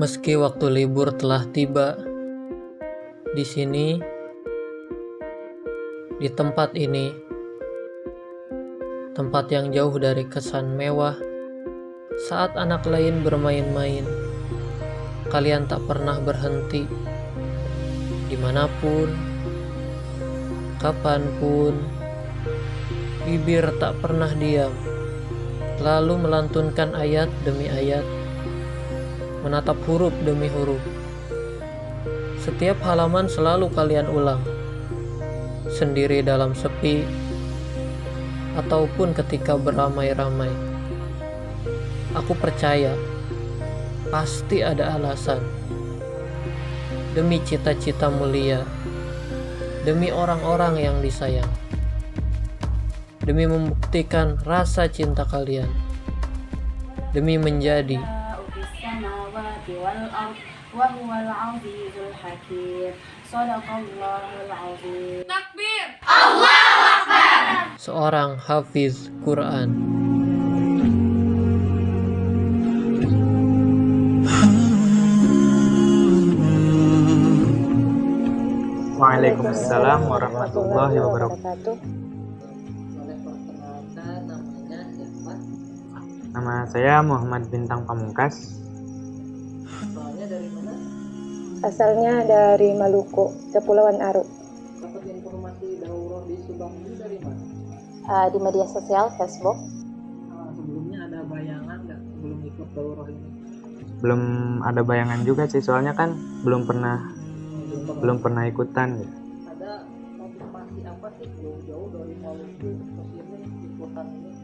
Meski waktu libur telah tiba, di sini, di tempat ini, tempat yang jauh dari kesan mewah, saat anak lain bermain-main, kalian tak pernah berhenti. Dimanapun, kapanpun, bibir tak pernah diam, lalu melantunkan ayat demi ayat, menatap huruf demi huruf. Setiap halaman selalu kalian ulang, sendiri dalam sepi, ataupun ketika beramai-ramai. Aku percaya, pasti ada alasan. Demi cita-cita mulia, demi orang-orang yang disayang, demi membuktikan rasa cinta kalian, demi menjadi Takbir! seorang hafiz Quran. Waalaikumsalam warahmatullahi wabarakatuh. Nama saya Muhammad Bintang Pamungkas. Asalnya dari Maluku, Kepulauan Aru. Dapat informasi daurah di Subang ini dari mana? Di media sosial, Facebook. Sebelumnya ada bayangan nggak sebelum ikut daurah ini? Belum ada bayangan juga sih, soalnya kan belum pernah ikutan gitu. Ada motivasi apa sih jauh-jauh dari Maluku ke sini ikutan ini?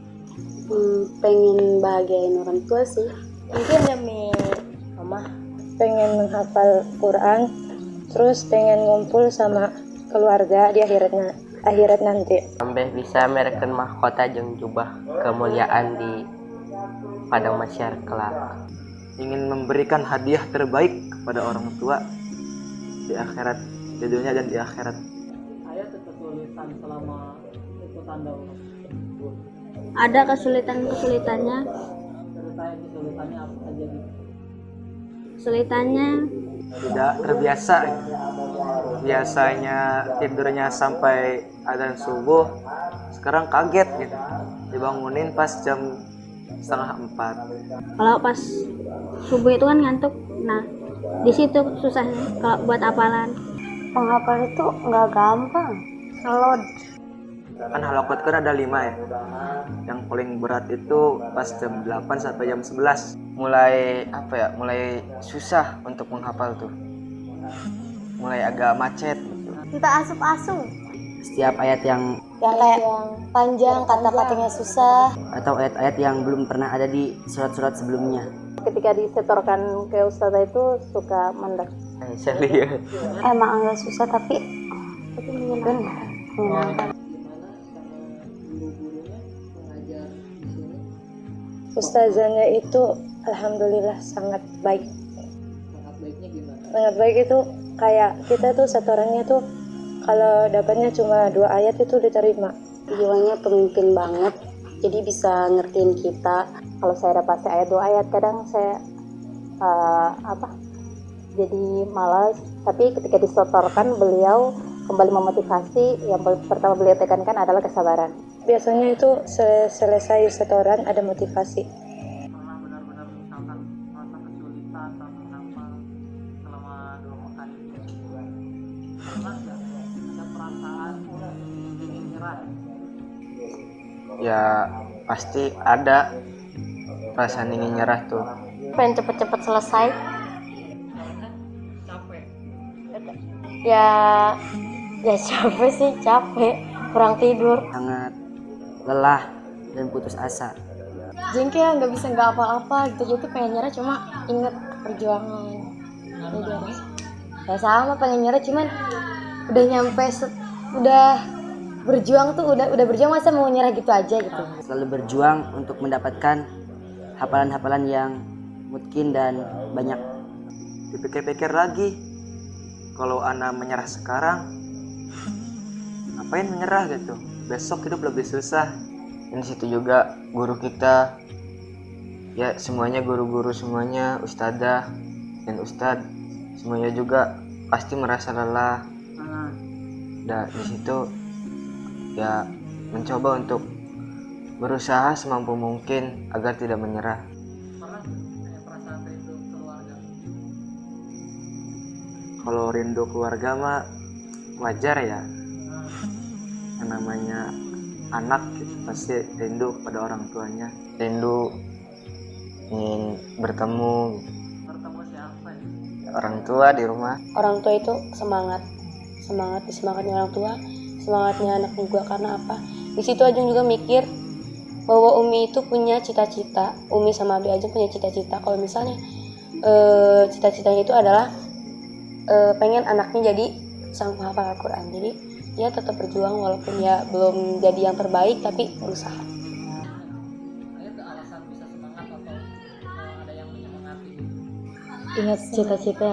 Pengen bahagiain orang tua sih. Mungkin demi mama. Pengen menghafal Quran, terus pengen ngumpul sama keluarga di akhirat nanti. Sampai bisa mereken mahkota jeung jubah kemuliaan di padang mahsyar kelak. Ingin memberikan hadiah terbaik kepada orang tua di akhirat, di dunia dan di akhirat. Saya kesulitan selama ikutan daurah. Ada kesulitannya. Ceritain kesulitannya apa aja gitu? Kesulitannya Tidak terbiasa. Biasanya tidurnya sampai adzan subuh, sekarang kaget gitu. Dibangunin pas jam 3:30. kalau pas subuh itu kan ngantuk. Nah, di situ susahnya kalau buat hafalan. Penghafal itu nggak gampang. Load. Kan halaqat kan ada 5 ya. Yang paling berat itu pas jam 8 sampai jam 11. Mulai susah untuk menghafal tuh. Mulai agak macet gitu. Kita asup-asup. Setiap ayat yang Yang panjang, kata-katanya susah. atau ayat-ayat yang belum pernah ada di surat-surat sebelumnya. Ketika disetorkan ke ustazah itu suka mendek. Saya lihat. Emang agak susah tapi menyenangkan. Gimana sama guru-gurunya mengajar di sini? Ustazahnya itu alhamdulillah sangat baik. Sangat baiknya gimana? Sangat baik itu kayak kita tuh setorannya tuh kalau dapatnya cuma 2 ayat itu diterima. Jiwanya pemimpin banget, jadi bisa ngertiin kita. Kalau saya dapat ayat 2 ayat kadang saya jadi malas, tapi ketika disetorkan beliau kembali memotivasi. Yang pertama beliau tekankan adalah kesabaran. Biasanya itu selesai setoran ada motivasi. Pernah benar-benar misalkan rasa kesulitan saat menghafal selama 2 pekan itu? Pernah nggak ada perasaan ingin nyerah? Ya pasti ada perasaan ingin nyerah tuh. Pengen cepet-cepet selesai. Capek. Ya capek sih, capek, kurang tidur. Sangat lelah dan putus asa. Jengkel nggak bisa nggak apa-apa gitu, jadi pengen nyerah cuma inget perjuangan. Jadi harus ya sama pengen nyerah cuman udah nyampe udah berjuang tuh udah berjuang masa mau nyerah gitu aja gitu. Selalu berjuang untuk mendapatkan hafalan-hafalan yang mungkin dan banyak. Dipikir-pikir lagi, kalau Ana menyerah sekarang, ngapain menyerah gitu? Besok hidup lebih susah. Dan situ juga guru kita, ya semuanya guru-guru semuanya, ustadzah dan ustadz, semuanya juga pasti merasa lelah. Dan di situ ya mencoba untuk berusaha semampu mungkin agar tidak menyerah. Pernah kayak perasaan rindu keluarga? Kalau rindu keluarga mah wajar ya, yang namanya anak gitu, pasti rindu kepada orang tuanya, rindu ingin bertemu Siapa ya? orang tua di rumah. Orang tua itu semangatnya orang tua, semangatnya anak juga. Karena apa? Di situ Ajeng juga mikir bahwa Umi itu punya cita-cita. Umi sama Abi Ajeng punya cita-cita. Kalau misalnya cita-citanya itu adalah pengen anaknya jadi sang penghafal Al-Quran. Jadi dia tetap berjuang walaupun ya belum jadi yang terbaik, tapi berusaha. Ada alasan bisa semangat atau ada yang menyemangati? Ingat cita-cita.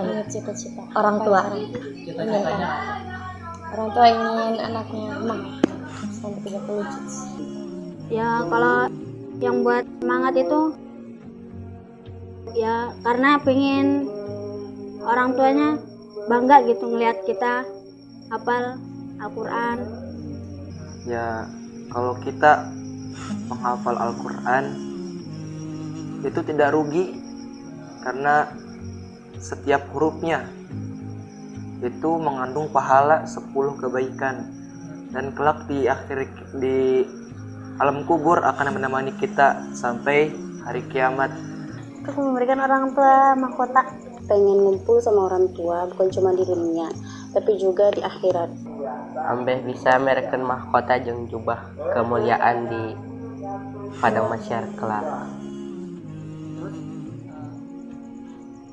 Orang tua. Cita-citanya Orang tua ingin anaknya menang sampai 30 juz. Ya kalau yang buat semangat itu ya karena pengen orang tuanya bangga gitu ngelihat kita hafal Al-Quran. Ya kalau kita menghafal Al-Quran itu tidak rugi, karena setiap hurufnya itu mengandung pahala 10 kebaikan, dan kelak di alam kubur akan menemani kita sampai hari kiamat. Terus memberikan orang tua mahkota. Pengen ngumpul sama orang tua bukan cuma di dunia, tapi juga di akhirat. Ambeh bisa mereken mahkota jeung jubah kemuliaan di padang masyar kelak. terus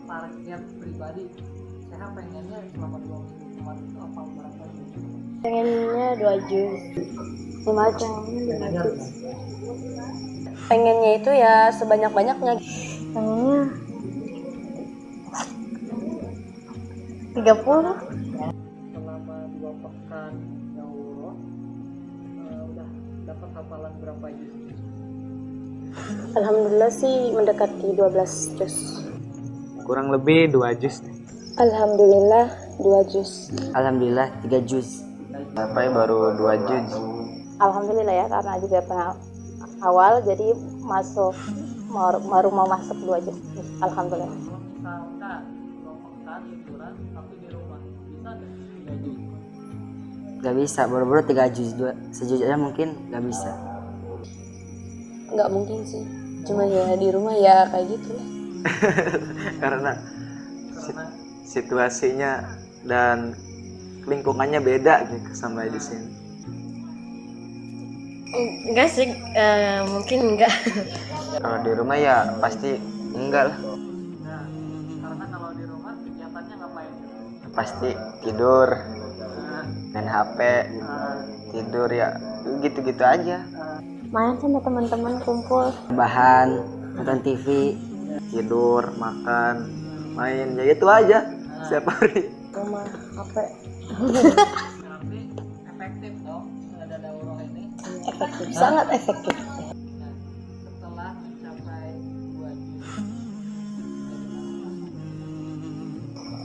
target pribadi saya pengennya selama 2 minggu kemarin itu apa berapa juz? Pengennya 2 juz. 5 juz. Pengennya itu ya sebanyak-banyaknya. Pengennya 30. Selama 2 pekan ya Allah udah dapat hafalan berapa juz? Alhamdulillah sih mendekati 12 juz. Kurang lebih 2 juz. Alhamdulillah 2 juz. Alhamdulillah 3 juz. Sampai baru 2 juz. Alhamdulillah ya, karena juga pernah awal jadi masuk baru mau masuk 2 juz. Alhamdulillah. Kalau misalkan 2 pekan liburan tapi di rumah bisa nggak 3 juz? Gak bisa, baru-baru 3 juz, sejuz aja mungkin gak bisa. Nggak mungkin sih. Cuma ya di rumah ya kayak gitu lah. Karena situasinya dan lingkungannya beda gitu sama di sini. Enggak sih, mungkin enggak. Kalau di rumah ya pasti enggak lah. Nah, karena kalau di rumah kegiatannya ngapain? Pasti tidur, main HP, tidur ya gitu-gitu aja. Main sama teman-teman, kumpul. Bahan, nonton TV. Tidur, makan, main, ya itu aja setiap hari. Rumah, HP. Berarti efektif dong ada daurah ini. Efektif, sangat efektif. Nah, setelah mencapai 2 juz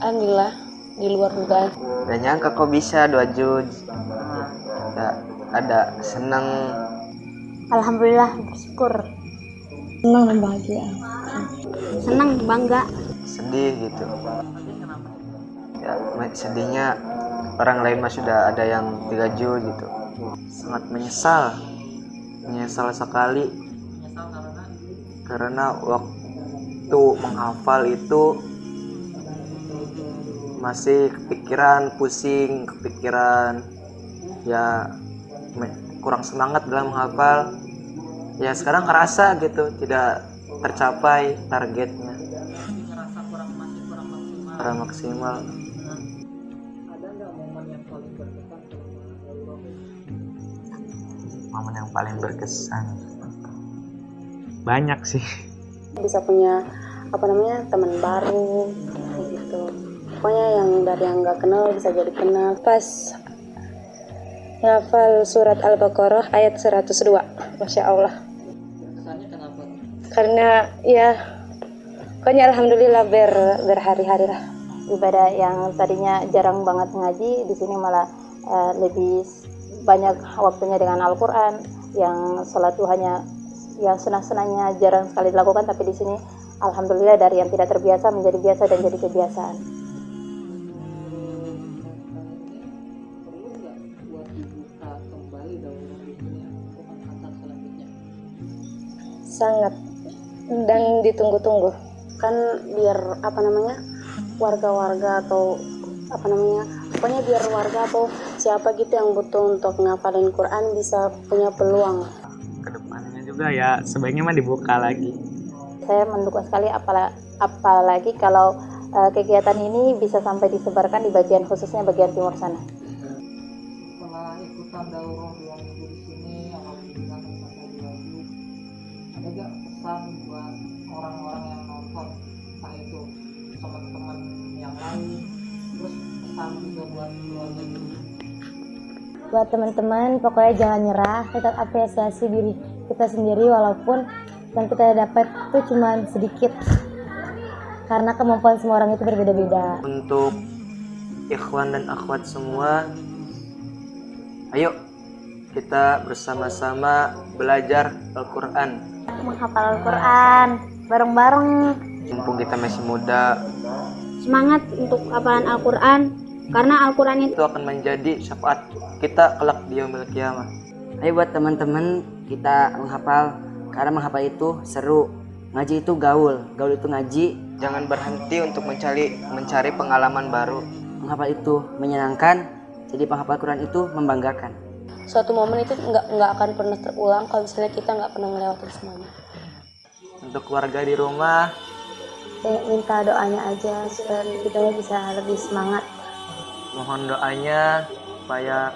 Alhamdulillah di luar dugaan. Gak nyangka kok bisa 2 juz. Ya, ada seneng, Alhamdulillah bersyukur. Senang dan bahagia. Senang, bangga. sedih gitu. Ya, sedihnya orang lain mah sudah ada yang 3 juz gitu. Sangat menyesal sekali, menyesal karena waktu menghafal itu masih pusing kepikiran, ya kurang semangat dalam menghafal. Ya sekarang kerasa gitu tidak tercapai targetnya, ngerasa kurang maksimal. Ada nggak momen yang paling berkesan selama daurah ini? momen yang paling berkesan banyak sih. Bisa punya teman baru gitu. Pokoknya yang dari yang nggak kenal bisa jadi kenal. Pas hafal surat Al-Baqarah ayat 102. Masya Allah. Kesannya kenapa? Karena ya Pokoknya alhamdulillah berhari-hari lah. Ibadah yang tadinya jarang banget ngaji, di sini malah lebih banyak waktunya dengan Al-Quran. Yang sholat hanya yang senang-senangnya jarang sekali dilakukan, tapi di sini alhamdulillah dari yang tidak terbiasa menjadi biasa dan jadi kebiasaan. Perlu nggak buat dibuka kembali daurah di sini untuk angkatan selanjutnya? Sangat, dan ditunggu-tunggu kan, biar warga-warga atau pokoknya biar warga atau siapa gitu yang butuh untuk ngapalin Quran bisa punya peluang. Kedepannya juga ya sebaiknya mah dibuka lagi. Saya mendukung sekali, apalagi kalau kegiatan ini bisa sampai disebarkan di bagian khususnya bagian timur sana. Setelah ikutan daurah 2 minggu di sini, alhamdulillah tercapai 2 juz. Ada gak pesan buat orang-orang yang nonton, entah itu teman-teman yang lain, terus pesan juga buat keluarga juga? Buat teman-teman, pokoknya jangan nyerah, tetap apresiasi diri kita sendiri walaupun yang kita dapat itu cuma sedikit, karena kemampuan semua orang itu berbeda-beda. Untuk ikhwan dan akhwat semua, ayo kita bersama-sama belajar Al-Quran. Menghafal Al-Quran bareng-bareng. Mumpung kita masih muda, Semangat untuk hafalan Al-Quran, karena Al-Quran itu akan menjadi syafaat kita kelak di yaumil qiyamah. Ayo buat teman-teman kita menghafal, karena menghafal itu seru. Ngaji itu gaul itu ngaji. Jangan berhenti untuk mencari pengalaman baru. Menghafal itu menyenangkan, jadi penghafal Quran itu membanggakan. Suatu momen itu nggak akan pernah terulang kalau misalnya kita nggak pernah ngelewatin semuanya. Untuk keluarga di rumah, Minta doanya aja supaya kita bisa lebih semangat. mohon doanya supaya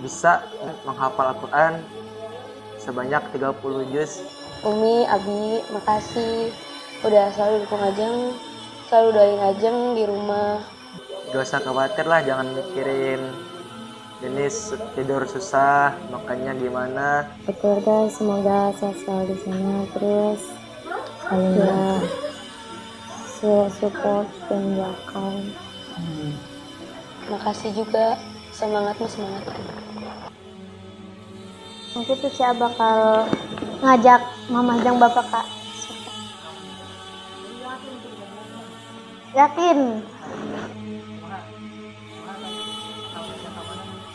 bisa menghafal Al-Quran sebanyak 30 juz. Umi, Abi, makasih udah selalu dukung Ajeng, selalu doain Ajeng di rumah. Gak usah khawatir lah, jangan mikirin jenis tidur susah, makannya gimana. Keluarga semoga sehat selalu di sana, terus saling support dan belakang. Makasih juga, semangatmu semangat. Nanti tuh Cia bakal ngajak Mama Ajeng Bapak Kak. Yakin?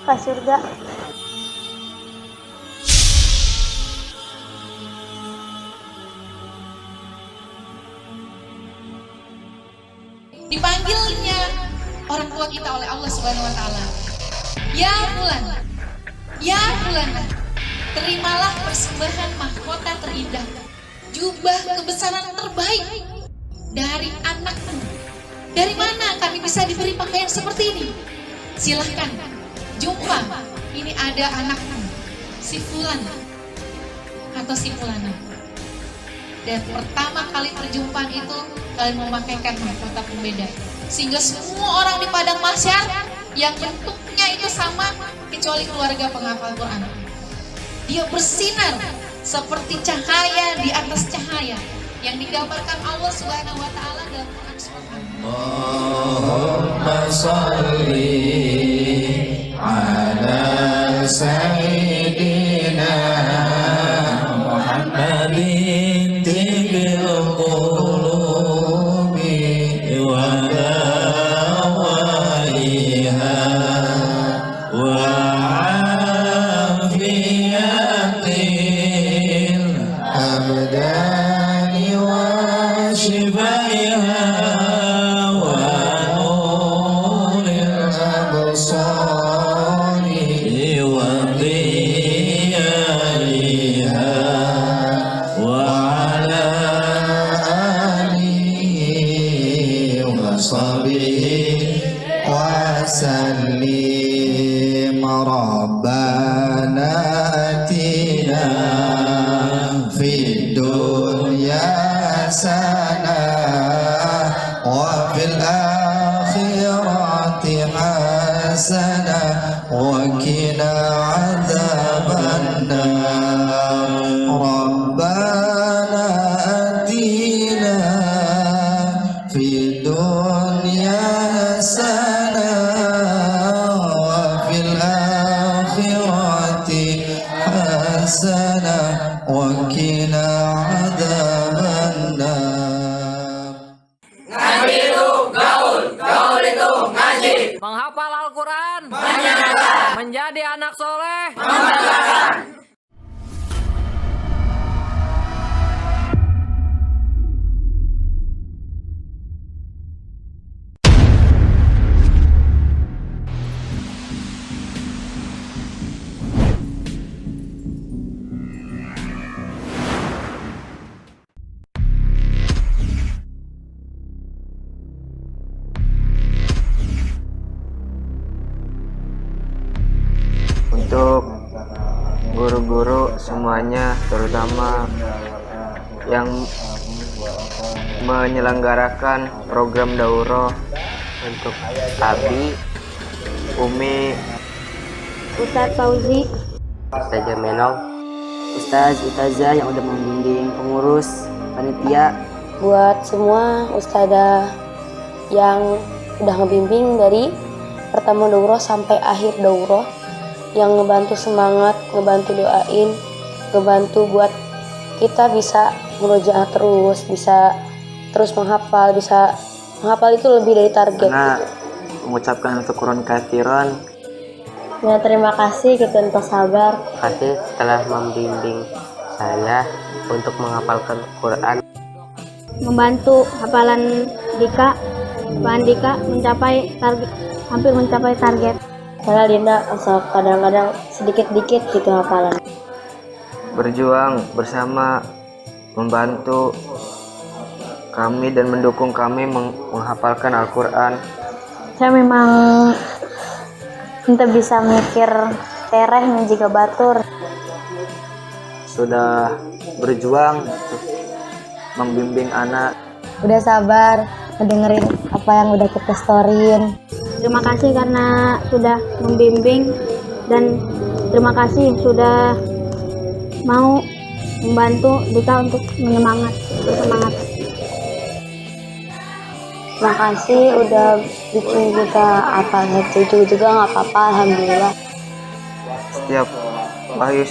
Ke surga. Dipanggilnya orang tua kita oleh Allah Subhanahu wa taala. Ya Fulan, ya Fulana, terimalah persembahan mahkota terindah, jubah kebesaran terbaik dari anakmu. Dari mana kami bisa diberi pakaian seperti ini? Silahkan, jumpa. Ini ada anakmu, si Fulan atau si Fulana. Dan pertama kali perjumpaan itu kalian memakaikan mahkota pembeda, sehingga semua orang di padang mahsyar yang bentuknya itu sama kecuali keluarga penghafal Quran, dia bersinar seperti cahaya di atas cahaya yang digambarkan Allah Subhanahu wa taala dalam Quran Subhanahu. Allahumma shalli ala sayyidina Muhammadin tibil qulubi wa dawaiha wa afiyatil abdani wa shifaiha wa nuril absari wa diyaliha wa ala alihi wa sahbihi wa sallim. Rabbana atina fid dunya hasanah wa fil akhirati hasanah wa qina adzabannar. Rabbana atina Al-Quran, menjadi anak soleh, untuk guru-guru semuanya, terutama yang menyelenggarakan program daurah, untuk Abi, Umi, Ustadz Fauzi, Ustaz Menong, Ustaz, Ustazah yang udah membimbing, pengurus, panitia. Buat semua ustadzah yang udah ngebimbing dari pertama daurah sampai akhir daurah, yang ngebantu semangat, ngebantu doain, ngebantu buat kita bisa murojaah terus, bisa terus menghafal, bisa menghafal itu lebih dari target. Karena mengucapkan syukuron katsiran. Ya, terima kasih kita untuk sabar. kasih telah membimbing saya untuk menghafalkan Quran. membantu hafalan Dika, mencapai target, hampir mencapai target. Karena Dinda asal kadang-kadang sedikit-dikit gitu hafalan. berjuang bersama, membantu kami dan mendukung kami menghafalkan Al-Quran. Saya memang tidak bisa mikir tereh jika batur. Sudah berjuang untuk membimbing anak. Udah sabar ngedengerin apa yang udah kita storyin. Terima kasih karena sudah membimbing dan terima kasih sudah mau membantu Dika untuk bersemangat. Terima kasih udah bikin kita apa gitu juga nggak apa-apa, alhamdulillah. Setiap wahyu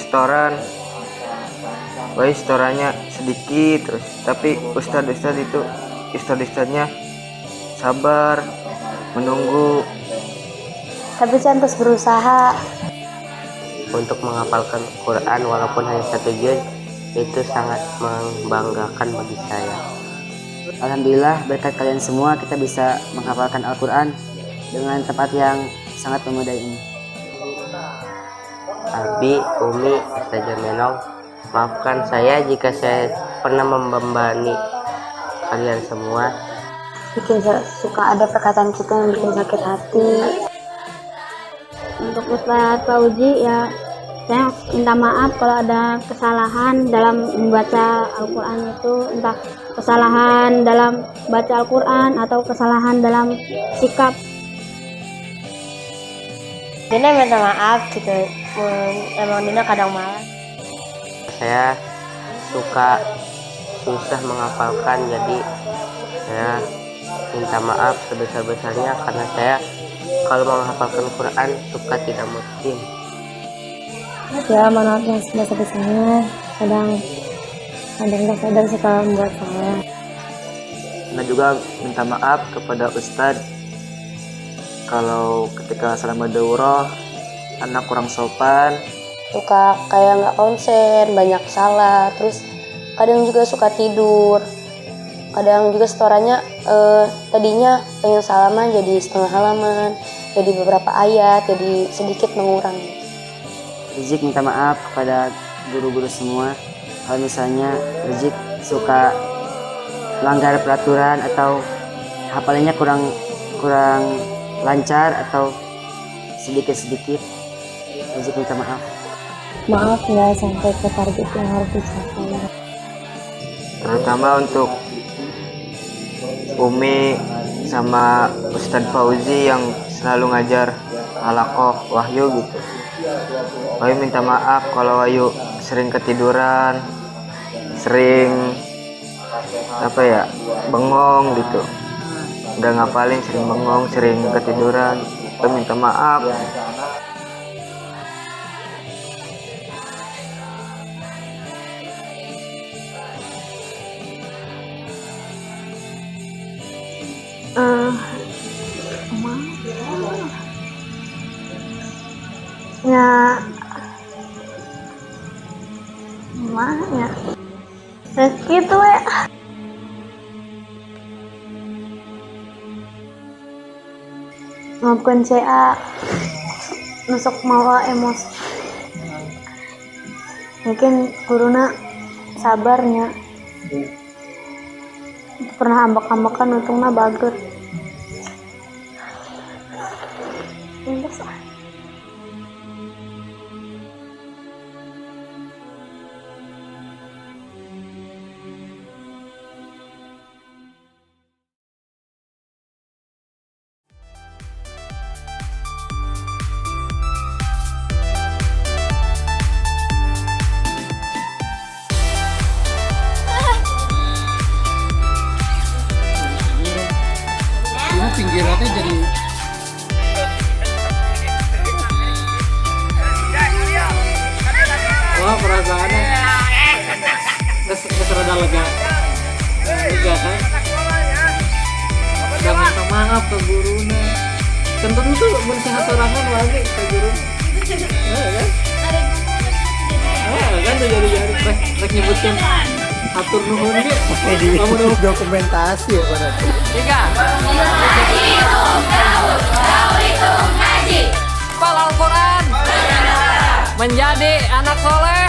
setorannya sedikit terus, tapi ustadz-ustadznya sabar menunggu. Tapi saya terus berusaha. Untuk menghafalkan Quran walaupun hanya 1 juz itu sangat membanggakan bagi saya. Alhamdulillah berkat kalian semua kita bisa menghafalkan Al-Quran dengan tempat yang sangat memadai ini. Abi, Umi, Ustaz Menong, maafkan saya jika saya pernah membebani kalian semua. Bikin suka ada perkataan kita yang bikin sakit hati. Untuk Ustadz Fauzi ya, saya minta maaf kalau ada kesalahan dalam membaca Al-Quran itu, entah kesalahan dalam baca Al-Quran atau kesalahan dalam sikap. Dina minta maaf gitu, emang Dina kadang malas. Saya susah menghafalkan, jadi saya minta maaf sebesar-besarnya karena saya kalau menghafalkan Quran suka tidak mungkin. Ya, maaf yang sebesar-besarnya, kadang nggak sadar sih kalau membuat salah. Dan juga minta maaf kepada Ustadz kalau ketika selama daurah anak kurang sopan, Suka kayak nggak konsen, banyak salah, terus kadang juga suka tidur. Kadang juga setorannya tadinya pengen salaman jadi setengah halaman, jadi beberapa ayat, jadi sedikit mengurang. Rizik minta maaf kepada guru-guru semua kalau misalnya Rizik suka langgar peraturan atau hafalannya kurang lancar atau sedikit-sedikit. Rizik minta maaf. Maaf nggak sampai ke target yang harus dicapai. Terutama untuk Umi sama Ustadz Fauzi yang selalu ngajar halaqah wahyu gitu. Wahyu minta maaf kalau Wahyu sering ketiduran, sering bengong gitu. Udah ngapalin sering bengong, sering ketiduran. Kita minta maaf. Ya gimana ya, gitu ya. Maupun saya nusuk mawa emosi, mungkin guruna sabarnya pernah ambak-ambakan untungnya bager. Pinggirannya jadi wah perasaannya rada lega kan, udah minta maaf ke gurunya kan, tentu tuh mensehat orangan lagi ke guru kan tuh jadi rek nyebutkan atur nuhun ge kamu udah dokumentasi ya pada tiga hafal Al-Quran, menjadi anak soleh,